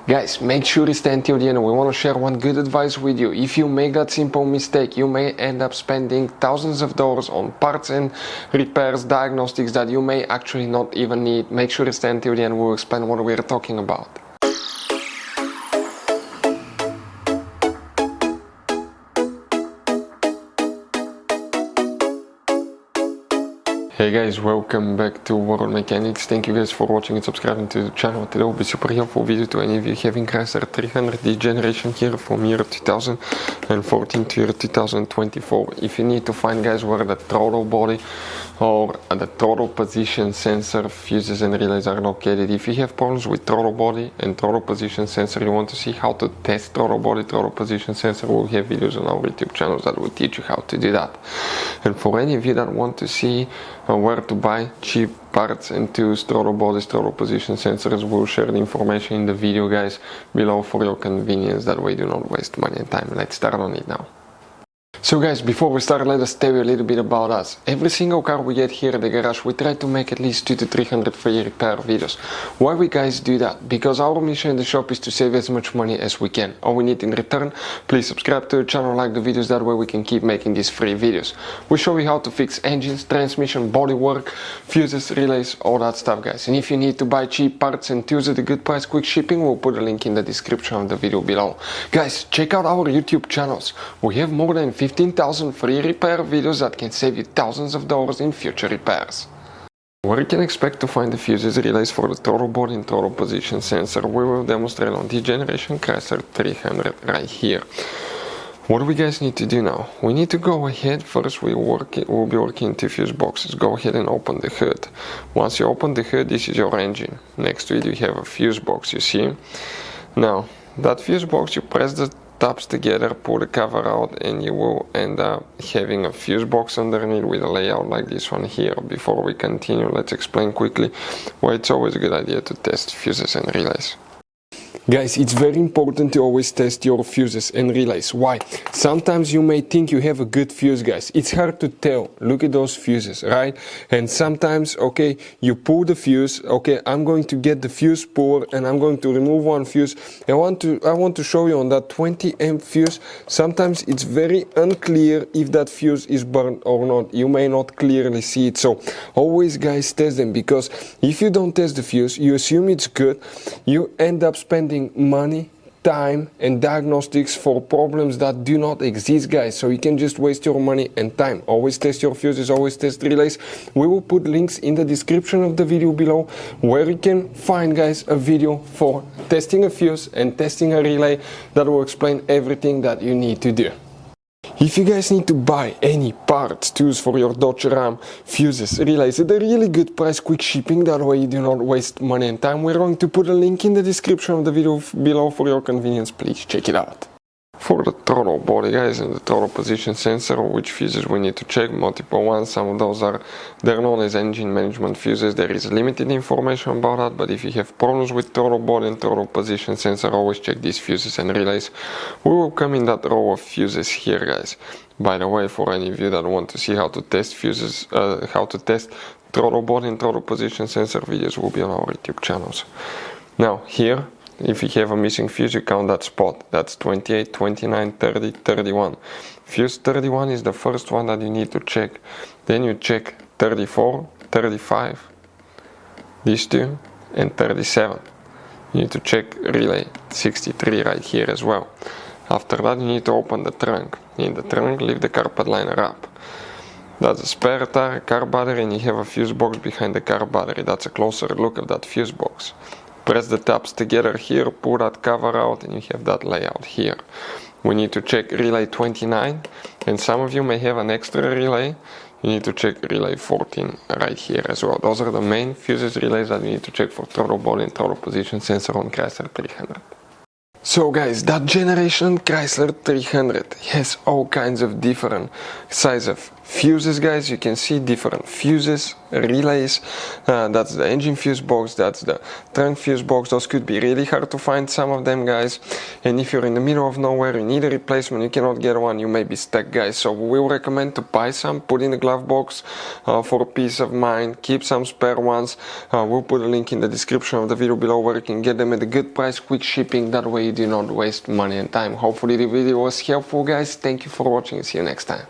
Guys, make sure you stay until the end. We want to share one good advice with you. If you make that simple mistake, you may end up spending thousands of dollars on parts and repairs, diagnostics that you may actually not even need. Make sure you stay until the end. We'll explain what we're talking about. Hey guys, welcome back to World Mechanics. Thank you guys for watching and subscribing to the channel. Today will be super helpful video to any of you having Chrysler 300 this generation here from year 2014 to year 2024. If you need to find, guys, where the throttle body or the throttle position sensor, fuses and relays are located. If you have problems with throttle body and throttle position sensor, you want to see how to test throttle body, throttle position sensor, we'll have videos on our YouTube channels that will teach you how to do that. And for any of you that want to see where to buy cheap parts and tools, throttle bodies, throttle position sensors, we'll share the information in the video, guys, below for your convenience. That way you do not waste money and time. Let's start on it now. So guys, before we start, let us tell you a little bit about us. Every single car we get here at the garage, we try to make at least 200 to 300 free repair videos. Why we guys do that? Because our mission in the shop is to save as much money as we can. All we need in return, please subscribe to the channel, like the videos, that way we can keep making these free videos. We show you how to fix engines, transmission, bodywork, fuses, relays, all that stuff, guys. And if you need to buy cheap parts and tools at a good price, quick shipping, we'll put a link in the description of the video below. Guys, check out our YouTube channels. We have more than 15,000 free repair videos that can save you thousands of dollars in future repairs. Where you can expect to find the fuses, relays for the throttle body and throttle position sensor, we will demonstrate on this generation Chrysler 300 right here. What do we guys need to do now? We need to go ahead, first we'll be working in two fuse boxes. Go ahead and open the hood. Once you open the hood, this is your engine. Next to it you have a fuse box, you see. Now, that fuse box, you press the tabs together, pull the cover out, and you will end up having a fuse box underneath with a layout like this one here. Before we continue, let's explain quickly why it's always a good idea to test fuses and relays. Guys, it's very important to always test your fuses and relays. Why? Sometimes you may think you have a good fuse, guys. It's hard to tell. Look at those fuses, right? And sometimes, okay, you pull the fuse. Okay, I'm going to get the fuse puller and I'm going to remove one fuse. I want to show you on that 20 amp fuse. Sometimes it's very unclear if that fuse is burned or not. You may not clearly see it. So always, guys, test them, because if you don't test the fuse, you assume it's good. You end up spending money, time and diagnostics for problems that do not exist, guys. So you can just waste your money and time. Always test your fuses, always test relays. We will put links in the description of the video below where you can find, guys, a video for testing a fuse and testing a relay that will explain everything that you need to do. If you guys need to buy any parts, tools for your Dodge Ram, fuses, relays at a really good price, quick shipping, that way you do not waste money and time, we're going to put a link in the description of the video below for your convenience. Please check it out. For the throttle body, guys, and the throttle position sensor, which fuses we need to check, multiple ones. Some of those they're known as engine management fuses. There is limited information about that, but if you have problems with throttle body and throttle position sensor, always check these fuses and relays. We will come in that row of fuses here, guys. By the way, for any of you that want to see how to test fuses, how to test throttle body and throttle position sensor, videos will be on our YouTube channels. Now here, if you have a missing fuse, you count that spot. That's 28, 29, 30, 31. Fuse 31 is the first one that you need to check. Then you check 34, 35, these two, and 37. You need to check relay 63 right here as well. After that, you need to open the trunk. In the trunk, leave the carpet liner up. That's a spare tire, car battery, and you have a fuse box behind the car battery. That's a closer look of that fuse box. Press the tabs together here, pull that cover out, and you have that layout here. We need to check relay 29, and some of you may have an extra relay. You need to check relay 14 right here as well. Those are the main fuses relays that you need to check for throttle body and throttle position sensor on Chrysler 300. So guys, that generation Chrysler 300 has all kinds of different size of fuses, guys. You can see different fuses, relays, that's the engine fuse box, that's the trunk fuse box. Those could be really hard to find, some of them, guys, and if you're in the middle of nowhere, you need a replacement, you cannot get one, you may be stuck, guys. So we will recommend to buy some, put in the glove box for peace of mind, keep some spare ones. We'll put a link in the description of the video below where you can get them at a good price, quick shipping, that way you do not waste money and time. Hopefully the video was helpful, guys. Thank you for watching and see you next time.